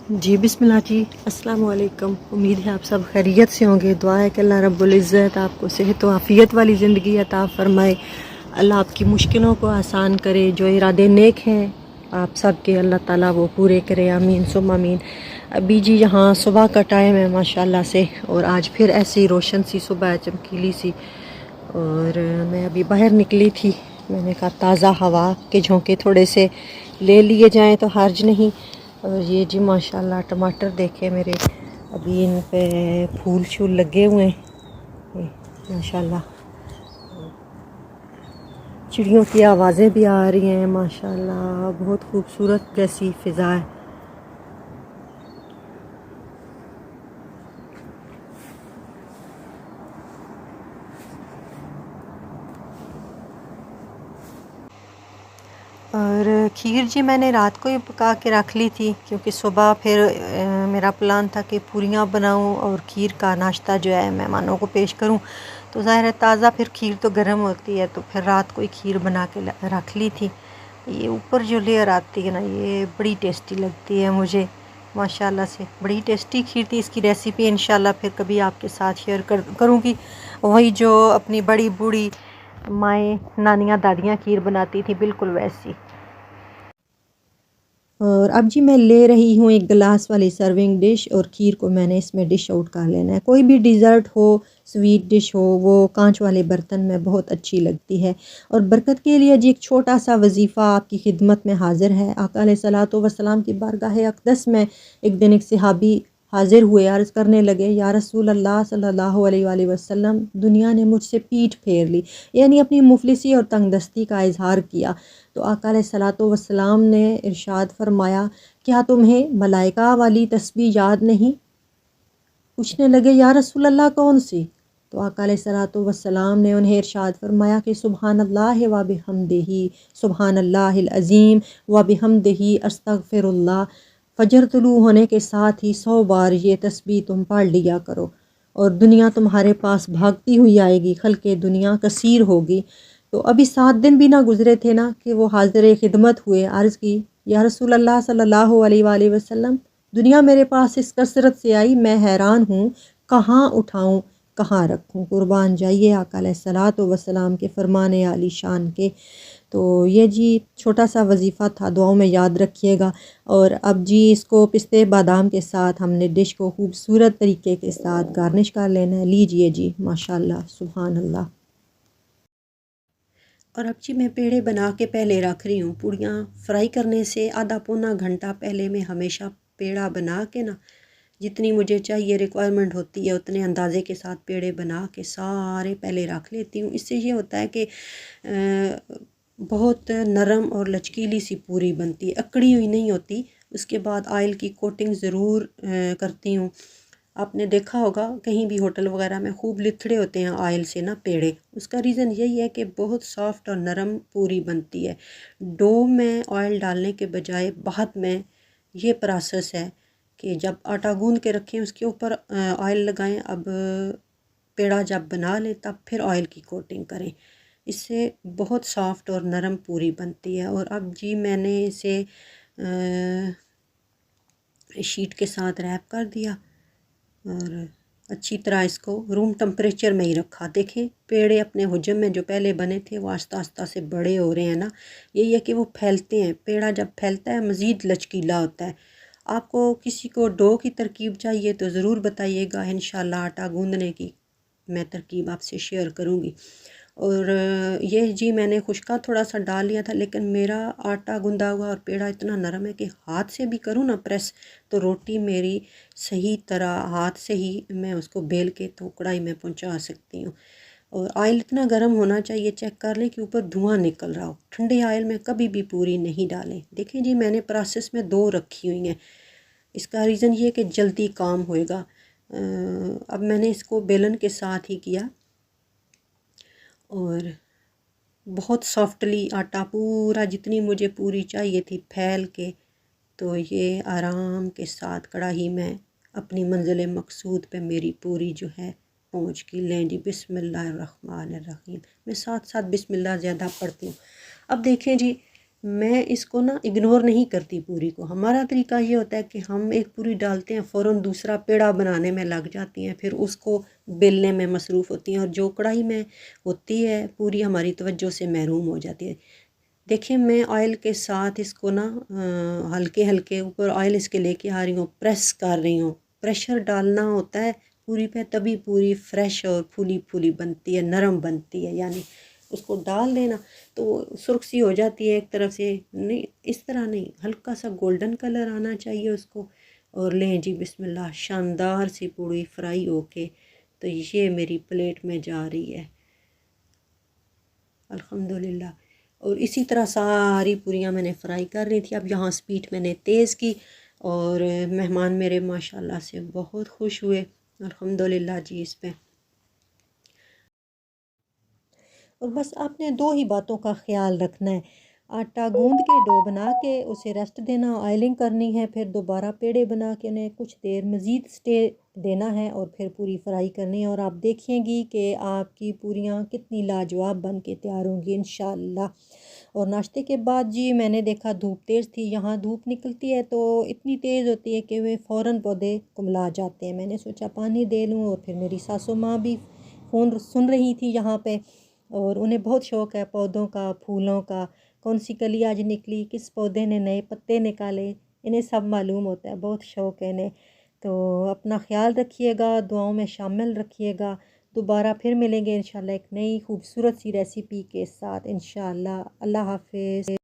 जी बिस्मिल्लाह जी, अस्सलाम वालेकुम। उम्मीद है आप सब खैरियत से होंगे। दुआ है कि अल्लाह रब्बुल इज़्ज़त आपको सेहत व आफ़ियत वाली ज़िंदगी अता फ़रमाए। अल्लाह आपकी मुश्किलों को आसान करे। जो इरादे नेक हैं आप सब के अल्लाह ताला वो पूरे करे, आमीन सुम्मा आमीन। अभी जी यहाँ सुबह का टाइम है माशाल्लाह से, और आज फिर ऐसी रोशन सी सुबह चमकीली सी, और मैं अभी बाहर निकली थी। मैंने कहा ताज़ा हवा के झोंके थोड़े से ले लिए जाएं तो हर्ज नहीं। और ये जी माशाल्लाह टमाटर देखे मेरे, अभी इन पे फूल शूल लगे हुए हैं ये माशाल्लाह। चिड़ियों की आवाज़ें भी आ रही हैं माशाल्लाह, बहुत खूबसूरत जैसी फ़िज़ा है। और खीर जी मैंने रात को ही पका के रख ली थी, क्योंकि सुबह फिर मेरा प्लान था कि पूरियाँ बनाऊं और खीर का नाश्ता जो है मेहमानों को पेश करूं। तो ज़ाहिर है ताज़ा फिर खीर तो गर्म होती है, तो फिर रात को ही खीर बना के रख ली थी। ये ऊपर जो लेयर आती है ना, ये बड़ी टेस्टी लगती है मुझे माशाल्लाह से। बड़ी टेस्टी खीर थी। इसकी रेसिपी इंशाल्लाह फिर कभी आपके साथ शेयर करूँगी। वही जो अपनी बड़ी बूढ़ी माएँ नानियाँ दादियाँ खीर बनाती थी, बिल्कुल वैसी। और अब जी मैं ले रही हूँ एक गिलास वाली सर्विंग डिश, और खीर को मैंने इसमें डिश आउट कर लेना है। कोई भी डिज़र्ट हो, स्वीट डिश हो, वो कांच वाले बर्तन में बहुत अच्छी लगती है। और बरकत के लिए जी एक छोटा सा वजीफ़ा आपकी खिदमत में हाजिर है। आका अलैहिस्सलातु वस्सलाम की बारगाह अक़दस में एक दिन एक सहाबी हाजिर हुए, अर्ज़ करने लगे, या रसूल अल्लाह सल्लल्लाहु अलैहि वसल्लम, दुनिया ने मुझसे पीठ फेर ली, यानी अपनी मुफलिसी और तंगदस्ती का इजहार किया। तो आका अलैहिस्सलातु वस्सलाम ने इरशाद फरमाया, क्या तुम्हें मलाइका वाली तस्बीह याद नहीं? पूछने लगे, या रसूल अल्लाह कौन सी? तो आका अलैहिस्सलातु वस्सलाम ने उन्हें इरशाद फरमाया कि सुबहानल्लाह व बिहम्दिही, सुबहानल्लाहिल अज़ीम व बिहम्दिही अस्तगफिरुल्लाह। फजर तुलू होने के साथ ही 100 बार ये तस्बीह तुम पढ़ लिया करो, और दुनिया तुम्हारे पास भागती हुई आएगी, खल्के दुनिया कसीर होगी। तो अभी 7 दिन भी ना गुजरे थे ना कि वो हाजिर खिदमत हुए। अर्ज़ की, या रसूल अल्लाह सल्लल्लाहु अलैहि वसल्लम, दुनिया मेरे पास इस कसरत से आई, मैं हैरान हूँ, कहाँ उठाऊँ कहाँ रखूँ। कुर्बान जाइए आका अलैहिस्सलातु वस्सलाम के फरमाने आली शान के। तो ये जी छोटा सा वजीफ़ा था, दुआओं में याद रखिएगा। और अब जी इसको पिस्ते बादाम के साथ हमने डिश को खूबसूरत तरीके के साथ गार्निश कर लेना है। लीजिए जी माशाल्लाह सुभान अल्लाह। और अब जी मैं पेड़े बना के पहले रख रही हूँ। पूड़ियाँ फ्राई करने से आधा पौना घंटा पहले मैं हमेशा पेड़ा बना के ना, जितनी मुझे चाहिए रिक्वायरमेंट होती है उतने अंदाज़े के साथ पेड़े बना के सारे पहले रख लेती हूँ। इससे ये होता है कि बहुत नरम और लचकीली सी पूरी बनती है, अकड़ी हुई नहीं होती। उसके बाद ऑयल की कोटिंग ज़रूर करती हूँ। आपने देखा होगा कहीं भी होटल वगैरह में खूब लिथड़े होते हैं ऑयल से ना पेड़े। उसका रीज़न यही है कि बहुत सॉफ्ट और नरम पूरी बनती है। डो में ऑयल डालने के बजाय बाद में ये प्रोसेस है कि जब आटा गूंद के रखें उसके ऊपर ऑयल लगाएं। अब पेड़ा जब बना लें तब फिर ऑयल की कोटिंग करें, इससे बहुत सॉफ्ट और नरम पूरी बनती है। और अब जी मैंने इसे शीट के साथ रैप कर दिया और अच्छी तरह इसको रूम टेम्परेचर में ही रखा। देखें पेड़े अपने हुजम में जो पहले बने थे वो आस्ता आस्ता से बड़े हो रहे हैं ना, यही है कि वो फैलते हैं। पेड़ा जब फैलता है मज़ीद लचकीला होता है। आपको किसी को डो की तरकीब चाहिए तो ज़रूर बताइएगा, इंशाल्लाह आटा गूंदने की मैं तरकीब आपसे शेयर करूँगी। और ये जी मैंने खुशका थोड़ा सा डाल लिया था, लेकिन मेरा आटा गूंदा हुआ और पेड़ा इतना नरम है कि हाथ से भी करूँ ना प्रेस तो रोटी मेरी सही तरह हाथ से ही मैं उसको बेल के तो कढ़ाई में पहुंचा सकती हूँ। और ऑयल इतना गर्म होना चाहिए, चेक कर लें कि ऊपर धुआं निकल रहा हो। ठंडे ऑयल में कभी भी पूरी नहीं डालें। देखें जी मैंने प्रोसेस में 2 रखी हुई हैं। इसका रीज़न ये है कि जल्दी काम होएगा। अब मैंने इसको बेलन के साथ ही किया और बहुत सॉफ्टली आटा पूरा जितनी मुझे पूरी चाहिए थी फैल के, तो ये आराम के साथ कढ़ाई में अपनी मंजिल मकसूद पे मेरी पूरी जो है पहुँच गई। लें जी बिस्मिल्लाहिर्रहमानिर्रहीम। मैं साथ साथ बिस्मिल्लाह ज़्यादा पढ़ती हूँ। अब देखें जी मैं इसको ना इग्नोर नहीं करती पूरी को। हमारा तरीका ये होता है कि हम एक पूरी डालते हैं, फ़ौरन दूसरा पेड़ा बनाने में लग जाती हैं, फिर उसको बेलने में मसरूफ़ होती हैं, और जो कढ़ाई में होती है पूरी हमारी तवज्जो से महरूम हो जाती है। देखिए मैं ऑयल के साथ इसको ना हल्के हल्के ऊपर ऑयल इसके लेके आ रही हूँ, प्रेस कर रही हूँ। प्रेशर डालना होता है पूरी पे, तभी पूरी फ्रेश और फूली फूली बनती है, नरम बनती है। यानी उसको डाल देना तो सुर्ख सी हो जाती है एक तरफ से, नहीं इस तरह नहीं, हल्का सा गोल्डन कलर आना चाहिए उसको। और लें जी बिस्मिल्लाह, शानदार सी पूरी फ्राई होके तो ये मेरी प्लेट में जा रही है अल्हम्दुलिल्लाह। और इसी तरह सारी पूरियाँ मैंने फ्राई कर रही थी। अब यहाँ स्पीड मैंने तेज़ की, और मेहमान मेरे माशाल्लाह से बहुत खुश हुए अल्हम्दुलिल्लाह जी इस पे। और बस आपने दो ही बातों का ख्याल रखना है, आटा गूंद के डो बना के उसे रेस्ट देना, ऑयलिंग करनी है, फिर दोबारा पेड़े बना के उन्हें कुछ देर मज़ीद स्टे देना है, और फिर पूरी फ्राई करनी है। और आप देखिएगी कि आपकी पूरियाँ कितनी लाजवाब बन के तैयार होंगी इंशाअल्लाह। और नाश्ते के बाद जी मैंने देखा धूप तेज़ थी, यहाँ धूप निकलती है तो इतनी तेज़ होती है कि वे फ़ौरन पौधे कुमला जाते हैं। मैंने सोचा पानी दे लूँ, और फिर मेरी सासू माँ भी फ़ोन सुन रही थी यहाँ पे, और उन्हें बहुत शौक़ है पौधों का, फूलों का, कौन सी कली आज निकली, किस पौधे ने नए पत्ते निकाले, इन्हें सब मालूम होता है, बहुत शौक़ है इन्हें। तो अपना ख्याल रखिएगा, दुआओं में शामिल रखिएगा। दोबारा फिर मिलेंगे इंशाल्लाह एक नई खूबसूरत सी रेसिपी के साथ इंशाल्लाह। अल्लाह हाफ़िज़।